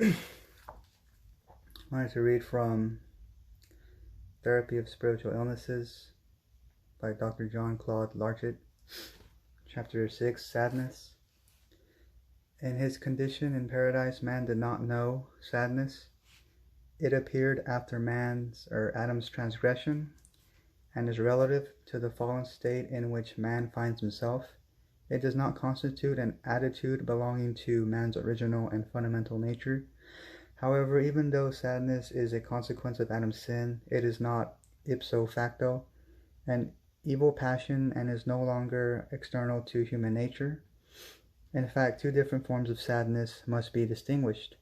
I wanted to read from Therapy of Spiritual Illnesses by Dr. Claude Larchet, Chapter 6, Sadness. In his condition in paradise, man did not know sadness. It appeared after Adam's transgression, and is relative to the fallen state in which man finds himself. It does not constitute an attitude belonging to man's original and fundamental nature. However, even though sadness is a consequence of Adam's sin, it is not ipso facto an evil passion and is no longer external to human nature. In fact, two different forms of sadness must be distinguished.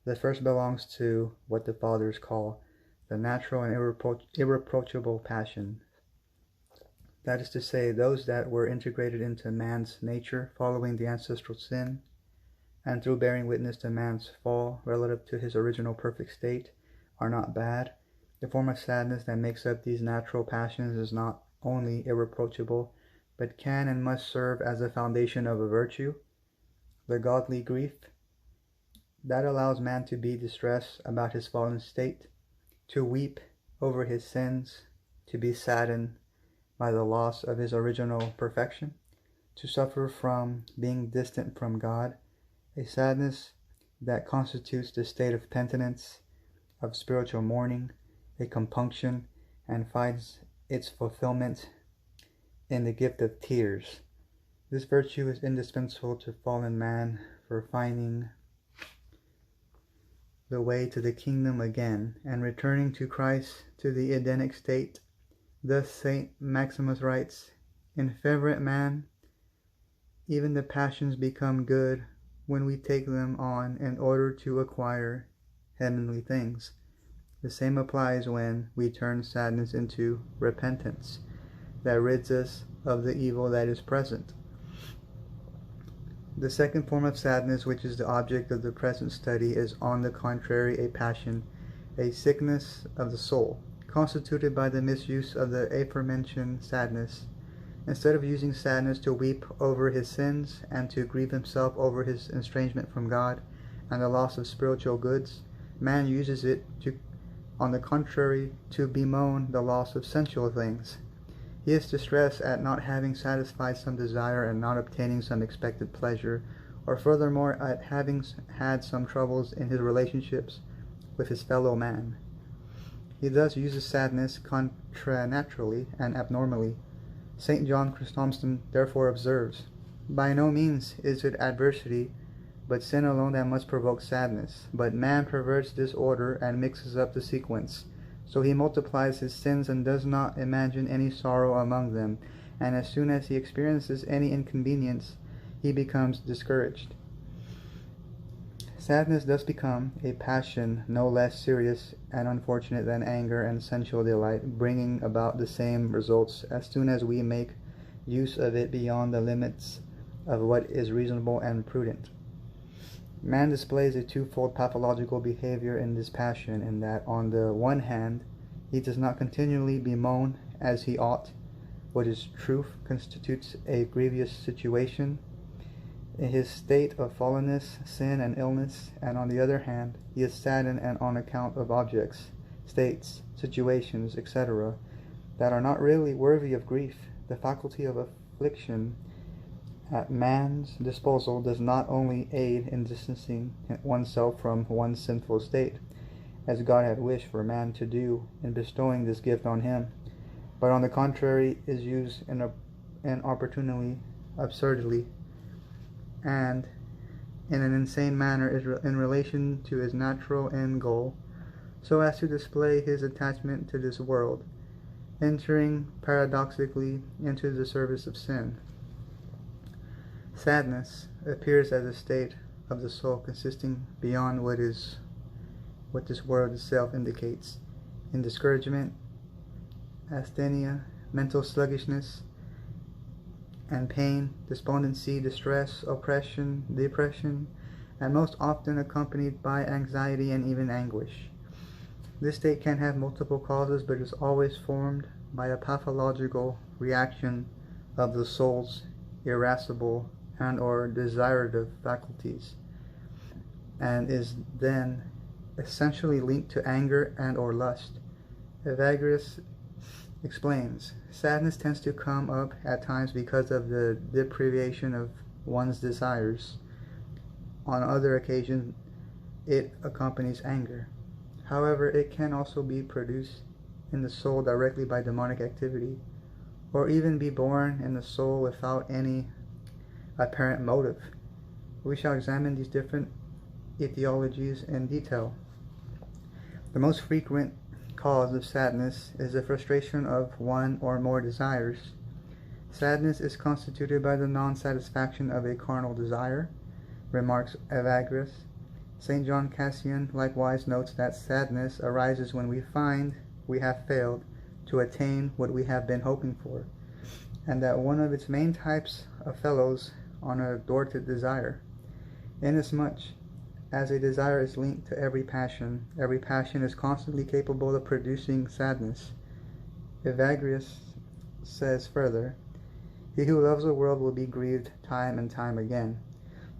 The first belongs to what the Fathers call the natural and irreproachable passion. That is to say, those that were integrated into man's nature following the ancestral sin, and through bearing witness to man's fall relative to his original perfect state, are not bad. The form of sadness that makes up these natural passions is not only irreproachable, but can and must serve as a foundation of a virtue, the godly grief, that allows man to be distressed about his fallen state, to weep over his sins, to be saddened by the loss of his original perfection, to suffer from being distant from God, a sadness that constitutes the state of penitence, of spiritual mourning, a compunction, and finds its fulfillment in the gift of tears. This virtue is indispensable to fallen man for finding the way to the kingdom again and returning to Christ to the Edenic state. Thus St. Maximus writes, "In fervent man, even the passions become good when we take them on in order to acquire heavenly things. The same applies when we turn sadness into repentance that rids us of the evil that is present." The second form of sadness, which is the object of the present study, is on the contrary a passion, a sickness of the soul, constituted by the misuse of the aforementioned sadness. Instead of using sadness to weep over his sins and to grieve himself over his estrangement from God and the loss of spiritual goods, man uses it on the contrary, to bemoan the loss of sensual things. He is distressed at not having satisfied some desire and not obtaining some expected pleasure, or furthermore at having had some troubles in his relationships with his fellow man. He thus uses sadness contranaturally and abnormally. St. John Chrysostom therefore observes, "By no means is it adversity, but sin alone that must provoke sadness. But man perverts this order and mixes up the sequence. So he multiplies his sins and does not imagine any sorrow among them, and as soon as he experiences any inconvenience, he becomes discouraged." Sadness thus becomes a passion no less serious and unfortunate than anger and sensual delight, bringing about the same results as soon as we make use of it beyond the limits of what is reasonable and prudent. Man displays a twofold pathological behavior in this passion, in that on the one hand he does not continually bemoan as he ought what is truth constitutes a grievous situation in his state of fallenness, sin, and illness, and on the other hand he is saddened and on account of objects, states, situations, etc., that are not really worthy of grief. The faculty of affliction at man's disposal does not only aid in distancing oneself from one's sinful state, as God had wished for man to do in bestowing this gift on him, but on the contrary is used inopportunely, absurdly, and in an insane manner in relation to his natural end goal, so as to display his attachment to this world, entering paradoxically into the service of sin. Sadness appears as a state of the soul consisting beyond what this world itself indicates, in discouragement, asthenia, mental sluggishness and pain, despondency, distress, oppression, depression, and most often accompanied by anxiety and even anguish. This state can have multiple causes, but is always formed by a pathological reaction of the soul's irascible and or desirative faculties, and is then essentially linked to anger and or lust. Evagrius explains, sadness tends to come up at times because of the deprivation of one's desires. On other occasions, it accompanies anger. However, it can also be produced in the soul directly by demonic activity, or even be born in the soul without any apparent motive. We shall examine these different etiologies in detail. The most frequent cause of sadness is the frustration of one or more desires. Sadness is constituted by the non-satisfaction of a carnal desire, remarks Evagrius. St. John Cassian likewise notes that sadness arises when we find we have failed to attain what we have been hoping for, and that one of its main types of fellows on a thwarted desire. Inasmuch as a desire is linked to every passion is constantly capable of producing sadness. Evagrius says further, he who loves the world will be grieved time and time again.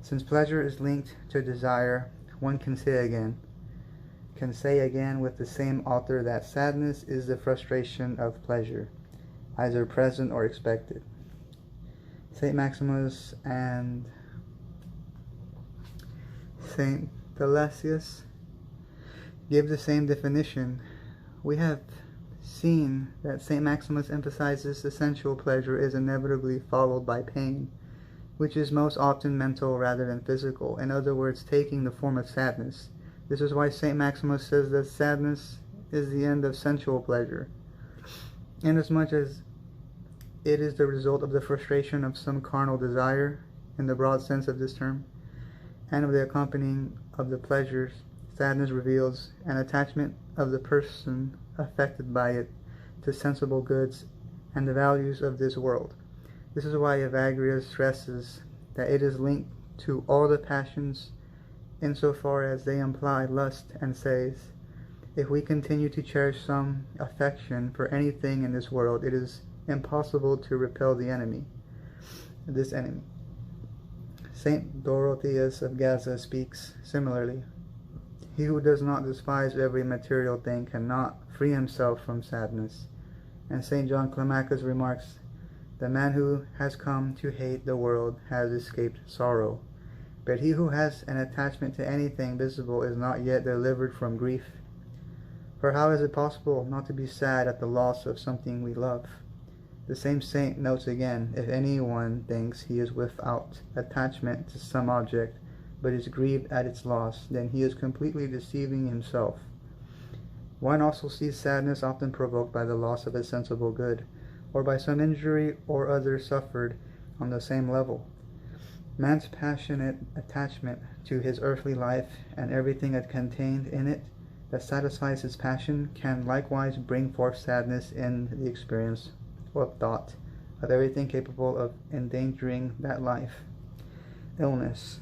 Since pleasure is linked to desire, one can say again with the same author that sadness is the frustration of pleasure, either present or expected. St. Maximus and St. Thalassius give the same definition. We have seen that St. Maximus emphasizes the sensual pleasure is inevitably followed by pain, which is most often mental rather than physical, in other words, taking the form of sadness. This is why St. Maximus says that sadness is the end of sensual pleasure, inasmuch as it is the result of the frustration of some carnal desire, in the broad sense of this term, and of the accompanying of the pleasures. Sadness reveals an attachment of the person affected by it to sensible goods and the values of this world. This is why Evagrius stresses that it is linked to all the passions insofar as they imply lust, and says, if we continue to cherish some affection for anything in this world, it is impossible to repel this enemy. Saint Dorotheus of Gaza speaks similarly. He who does not despise every material thing cannot free himself from sadness. And St. John Climacus remarks, the man who has come to hate the world has escaped sorrow, but he who has an attachment to anything visible is not yet delivered from grief. For how is it possible not to be sad at the loss of something we love? The same saint notes again, if anyone thinks he is without attachment to some object, but is grieved at its loss, then he is completely deceiving himself. One also sees sadness often provoked by the loss of a sensible good, or by some injury or other suffered on the same level. Man's passionate attachment to his earthly life and everything it contained in it that satisfies his passion can likewise bring forth sadness in the experience or thought of everything capable of endangering that life. Illness,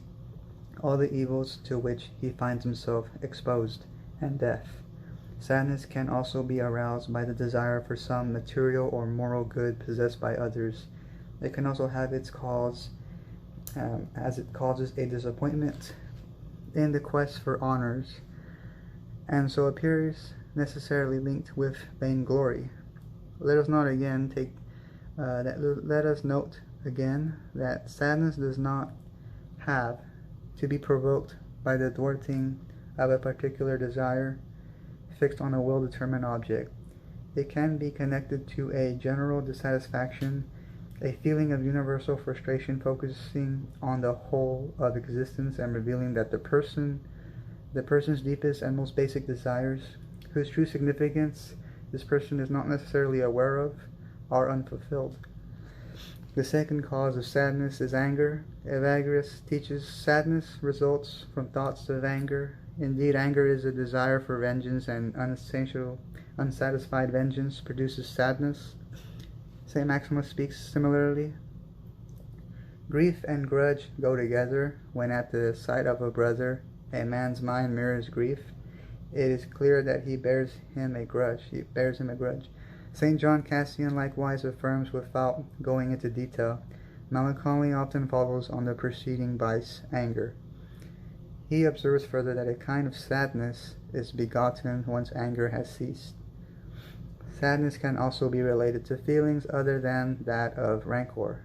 all the evils to which he finds himself exposed, and death. Sadness can also be aroused by the desire for some material or moral good possessed by others. It can also have its cause as it causes a disappointment in the quest for honors, and so appears necessarily linked with vainglory. Let us note again that sadness does not have to be provoked by the thwarting of a particular desire fixed on a well-determined object. It can be connected to a general dissatisfaction, a feeling of universal frustration focusing on the whole of existence and revealing that the person's deepest and most basic desires, whose true significance this person is not necessarily aware of, are unfulfilled. The second cause of sadness is anger. Evagrius teaches sadness results from thoughts of anger. Indeed, anger is a desire for vengeance, and unsatisfied vengeance produces sadness. St. Maximus speaks similarly. Grief and grudge go together. When at the sight of a brother, a man's mind mirrors grief, it is clear that he bears him a grudge. St. John Cassian likewise affirms, without going into detail, melancholy often follows on the preceding vice, anger. He observes further that a kind of sadness is begotten once anger has ceased. Sadness can also be related to feelings other than that of rancor.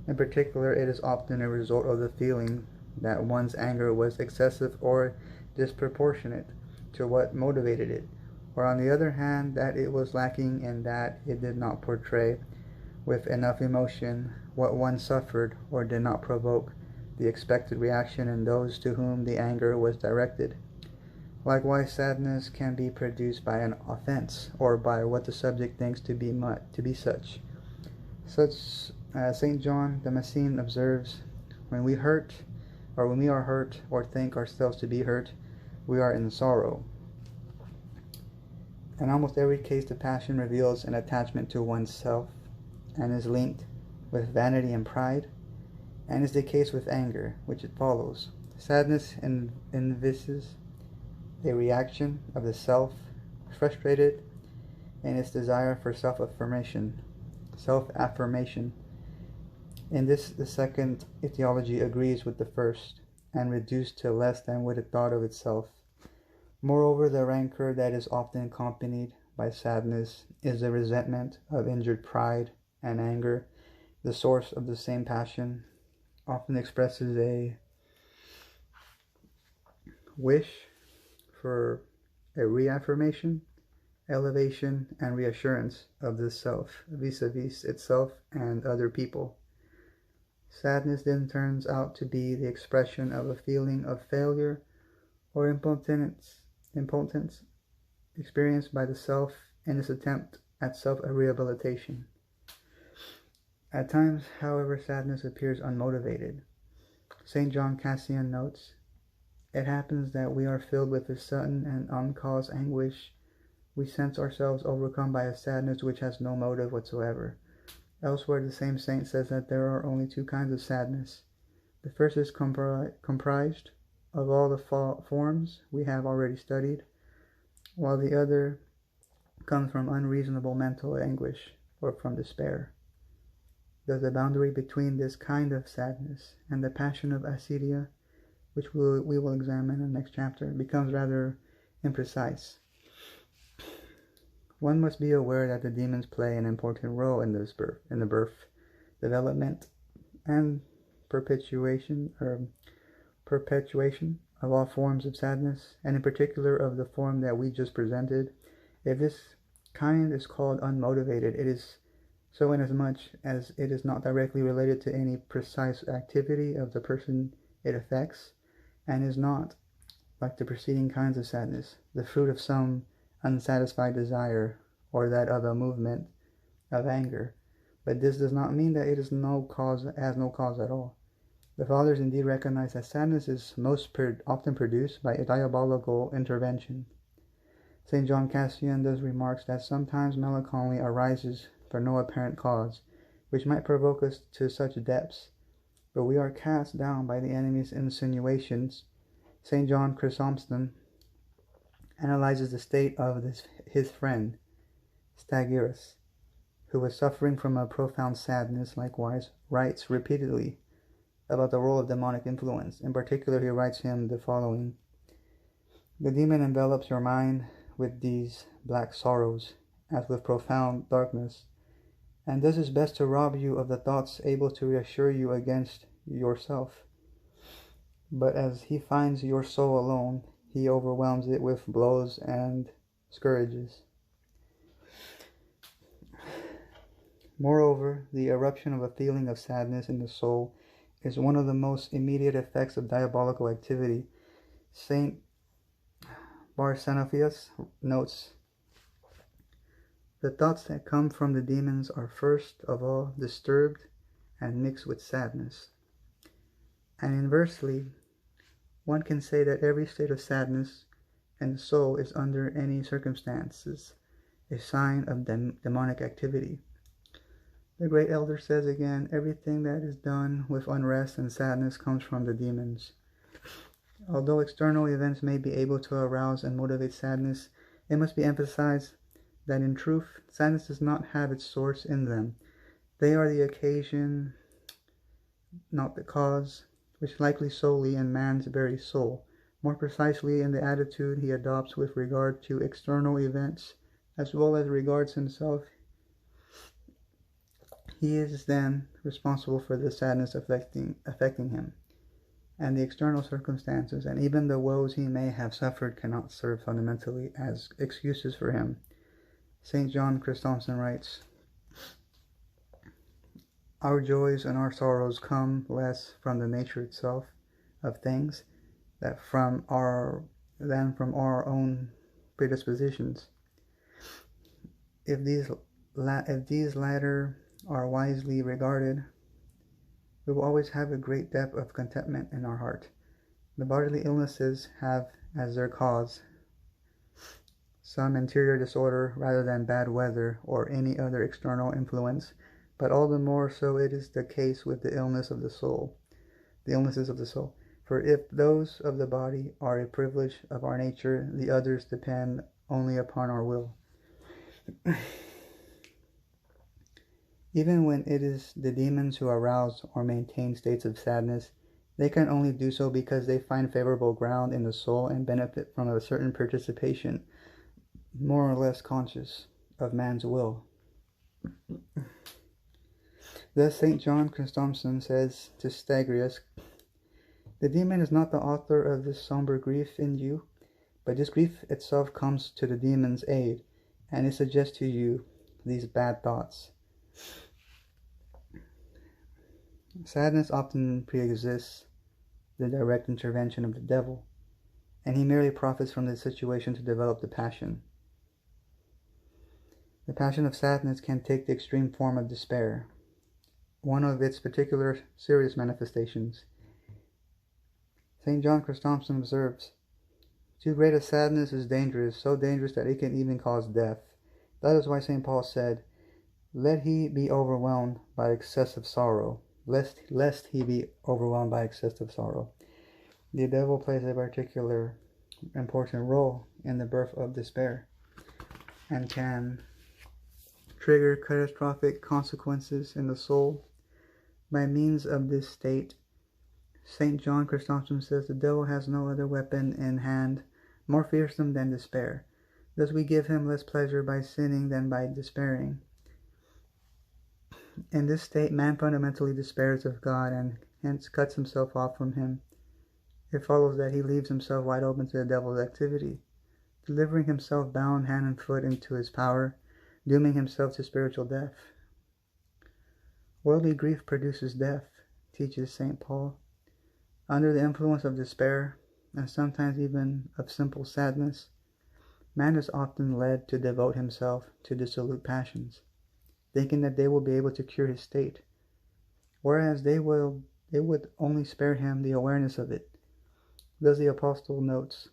In particular, it is often a result of the feeling that one's anger was excessive or disproportionate to what motivated it, or on the other hand, that it was lacking in that it did not portray with enough emotion what one suffered or did not provoke the expected reaction in those to whom the anger was directed. Likewise, sadness can be produced by an offense or by what the subject thinks to be such. St. John Damascene observes, when we are hurt or think ourselves to be hurt, we are in sorrow. In almost every case, the passion reveals an attachment to oneself and is linked with vanity and pride, and is the case with anger, which it follows. Sadness envisages a reaction of the self, frustrated in its desire for self-affirmation. In this, the second etiology agrees with the first, and reduced to less than what it thought of itself. Moreover, the rancor that is often accompanied by sadness is the resentment of injured pride and anger, the source of the same passion, often expresses a wish for a reaffirmation, elevation, and reassurance of the self vis-a-vis itself and other people. Sadness then turns out to be the expression of a feeling of failure or impotence experienced by the self in its attempt at self-rehabilitation. At times, however, sadness appears unmotivated. St. John Cassian notes, "It happens that we are filled with a sudden and uncaused anguish. We sense ourselves overcome by a sadness which has no motive whatsoever." Elsewhere, the same saint says that there are only two kinds of sadness. The first is comprised of all the forms we have already studied, while the other comes from unreasonable mental anguish or from despair. Thus, the boundary between this kind of sadness and the passion of acedia, which we will examine in the next chapter, becomes rather imprecise. One must be aware that the demons play an important role in the birth, development, and perpetuation of all forms of sadness, and in particular of the form that we just presented. If this kind is called unmotivated, it is so inasmuch as it is not directly related to any precise activity of the person it affects, and is not, like the preceding kinds of sadness, the fruit of some unsatisfied desire or that of a movement of anger. But this does not mean that it has no cause at all. The fathers indeed recognize that sadness is most often produced by a diabolical intervention. St. John Cassian thus remarks that sometimes melancholy arises for no apparent cause, which might provoke us to such depths, but we are cast down by the enemy's insinuations. St. John Chrysostom analyzes the state of his friend, Stagirus, who was suffering from a profound sadness. Likewise, writes repeatedly about the role of demonic influence. In particular, he writes him the following: "The demon envelops your mind with these black sorrows, as with profound darkness, and does his best to rob you of the thoughts able to reassure you against yourself. But as he finds your soul alone, he overwhelms it with blows and scourges." Moreover, the eruption of a feeling of sadness in the soul is one of the most immediate effects of diabolical activity. Saint Barsanaphius notes, "The thoughts that come from the demons are first of all disturbed and mixed with sadness." And inversely, one can say that every state of sadness in the soul is under any circumstances a sign of demonic activity. The great elder says again, everything that is done with unrest and sadness comes from the demons. Although external events may be able to arouse and motivate sadness, it must be emphasized that in truth, sadness does not have its source in them. They are the occasion, not the cause. which likely solely in man's very soul, more precisely in the attitude he adopts with regard to external events, as well as regards himself. He is then responsible for the sadness affecting him, and the external circumstances, and even the woes he may have suffered, cannot serve fundamentally as excuses for him. St. John Chrysostom writes, "Our joys and our sorrows come less from the nature itself of things than from our own predispositions. If these latter are wisely regarded, we will always have a great depth of contentment in our heart. The bodily illnesses have as their cause some interior disorder rather than bad weather or any other external influence, but all the more so it is the case with the illnesses of the soul. For if those of the body are a privilege of our nature, the others depend only upon our will. Even when it is the demons who arouse or maintain states of sadness, they can only do so because they find favorable ground in the soul and benefit from a certain participation, more or less conscious, of man's will. Thus St. John Chrysostom says to Stagrius, "The demon is not the author of this somber grief in you, but this grief itself comes to the demon's aid, and it suggests to you these bad thoughts." Sadness often pre-exists the direct intervention of the devil, and he merely profits from the situation to develop the passion. The passion of sadness can take the extreme form of despair, one of its particular serious manifestations. St. John Chrysostom observes, "Too great a sadness is dangerous, so dangerous that it can even cause death. That is why St. Paul said, 'Let he be overwhelmed by excessive sorrow,' lest he be overwhelmed by excessive sorrow." The devil plays a particular important role in the birth of despair and can trigger catastrophic consequences in the soul. By means of this state, St. John Chrysostom says, the devil has no other weapon in hand more fearsome than despair. Thus we give him less pleasure by sinning than by despairing. In this state, man fundamentally despairs of God and hence cuts himself off from him. It follows that he leaves himself wide open to the devil's activity, delivering himself bound hand and foot into his power, dooming himself to spiritual death. Worldly grief produces death, teaches St. Paul. Under the influence of despair, and sometimes even of simple sadness, man is often led to devote himself to dissolute passions, thinking that they will be able to cure his state, whereas they would only spare him the awareness of it. Thus the apostle notes,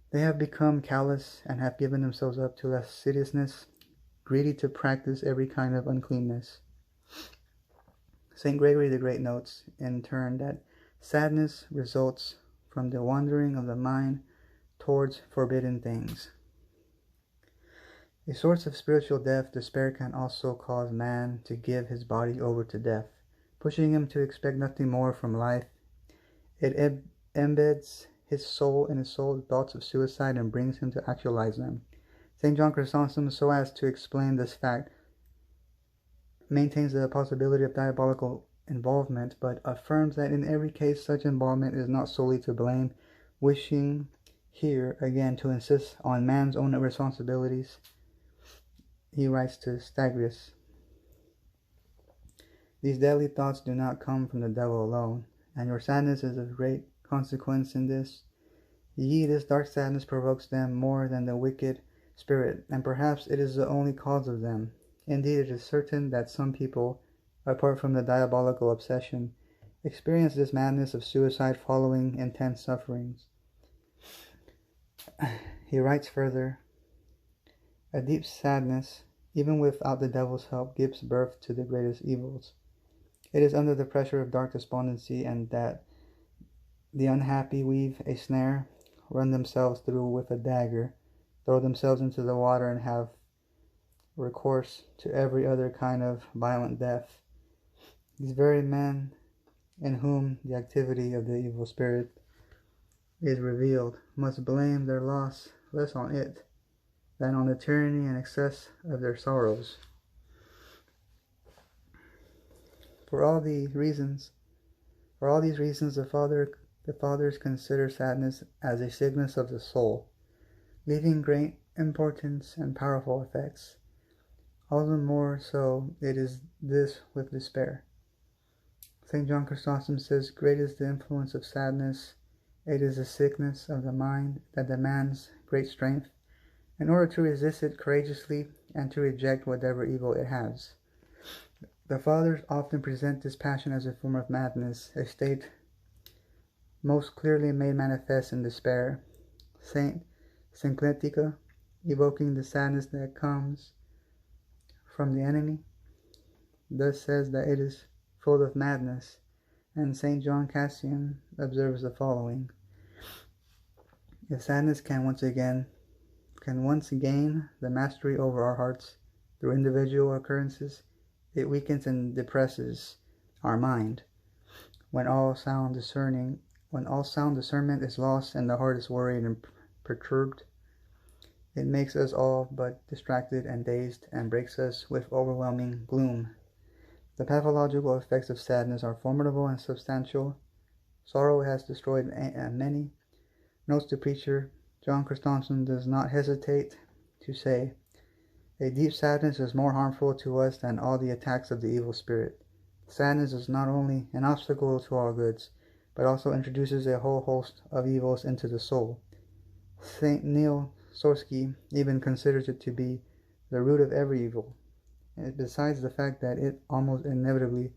"They have become callous and have given themselves up to lasciviousness, greedy to practice every kind of uncleanness." St. Gregory the Great notes, in turn, that sadness results from the wandering of the mind towards forbidden things. A source of spiritual death, despair can also cause man to give his body over to death, pushing him to expect nothing more from life. It embeds his soul in his soul thoughts of suicide and brings him to actualize them. St. John Chrysostom, so as to explain this fact, maintains the possibility of diabolical involvement, but affirms that in every case such involvement is not solely to blame, wishing here again to insist on man's own responsibilities. He writes to Stagrius, "These deadly thoughts do not come from the devil alone, and your sadness is of great consequence in this. Yea, this dark sadness provokes them more than the wicked spirit, and perhaps it is the only cause of them. Indeed, it is certain that some people, apart from the diabolical obsession, experience this madness of suicide following intense sufferings." He writes further, "A deep sadness, even without the devil's help, gives birth to the greatest evils. It is under the pressure of dark despondency and that the unhappy weave a snare, run themselves through with a dagger, throw themselves into the water, and have recourse to every other kind of violent death. These very men in whom the activity of the evil spirit is revealed, must blame their loss less on it than on the tyranny and excess of their sorrows. For all these reasons, the fathers consider sadness as a sickness of the soul, leaving great importance and powerful effects. All the more so it is this with despair. St. John Chrysostom says, "Great is the influence of sadness. It is a sickness of the mind that demands great strength, in order to resist it courageously and to reject whatever evil it has." The fathers often present this passion as a form of madness, a state most clearly made manifest in despair. Saint Syncletica, evoking the sadness that comes from the enemy, thus says that it is full of madness, and St. John Cassian observes the following: "If sadness can once gain the mastery over our hearts through individual occurrences, it weakens and depresses our mind. When all sound discernment is lost and the heart is worried and perturbed, it makes us all but distracted and dazed, and breaks us with overwhelming gloom. The pathological effects of sadness are formidable and substantial. Sorrow has destroyed many." Notes the preacher, John Chrysostom does not hesitate to say, "A deep sadness is more harmful to us than all the attacks of the evil spirit. Sadness is not only an obstacle to all goods, but also introduces a whole host of evils into the soul. St. Neil Sorsky even considers it to be the root of every evil. Besides the fact that it almost inevitably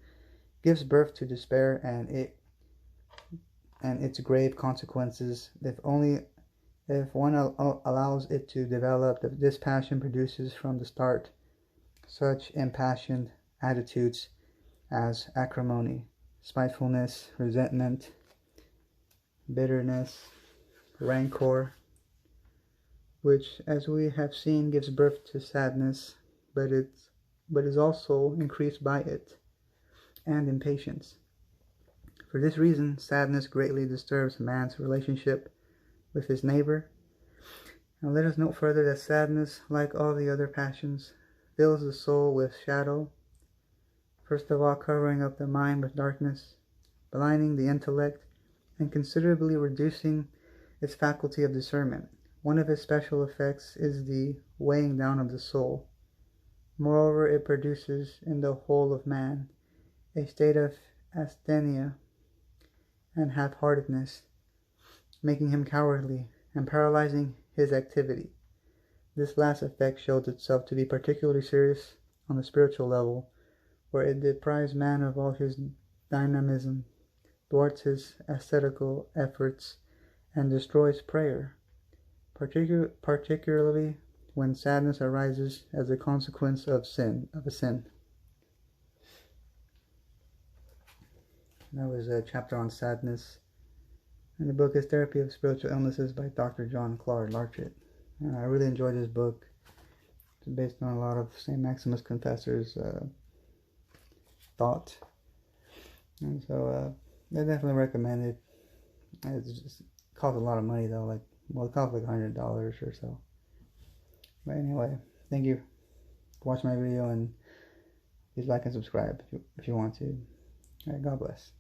gives birth to despair and its grave consequences, if one allows it to develop, this passion produces from the start such impassioned attitudes as acrimony, spitefulness, resentment, bitterness, rancor, which, as we have seen, gives birth to sadness, but is also increased by it, and impatience. For this reason, sadness greatly disturbs man's relationship with his neighbor. And let us note further that sadness, like all the other passions, fills the soul with shadow, first of all covering up the mind with darkness, blinding the intellect, and considerably reducing its faculty of discernment. One of its special effects is the weighing down of the soul. Moreover, it produces in the whole of man a state of asthenia and half-heartedness, making him cowardly and paralyzing his activity. This last effect shows itself to be particularly serious on the spiritual level, where it deprives man of all his dynamism, thwarts his ascetical efforts, and destroys prayer, particularly when sadness arises as a consequence of a sin. That was a chapter on sadness. And the book is Therapy of Spiritual Illnesses by Dr. Claude Larchet. And I really enjoyed this book. It's based on a lot of St. Maximus Confessor's thought. And so I definitely recommend it. It costs a lot of money though. It costs like $100 or so. But anyway, thank you for watching my video, and please like and subscribe if you want to. All right, God bless.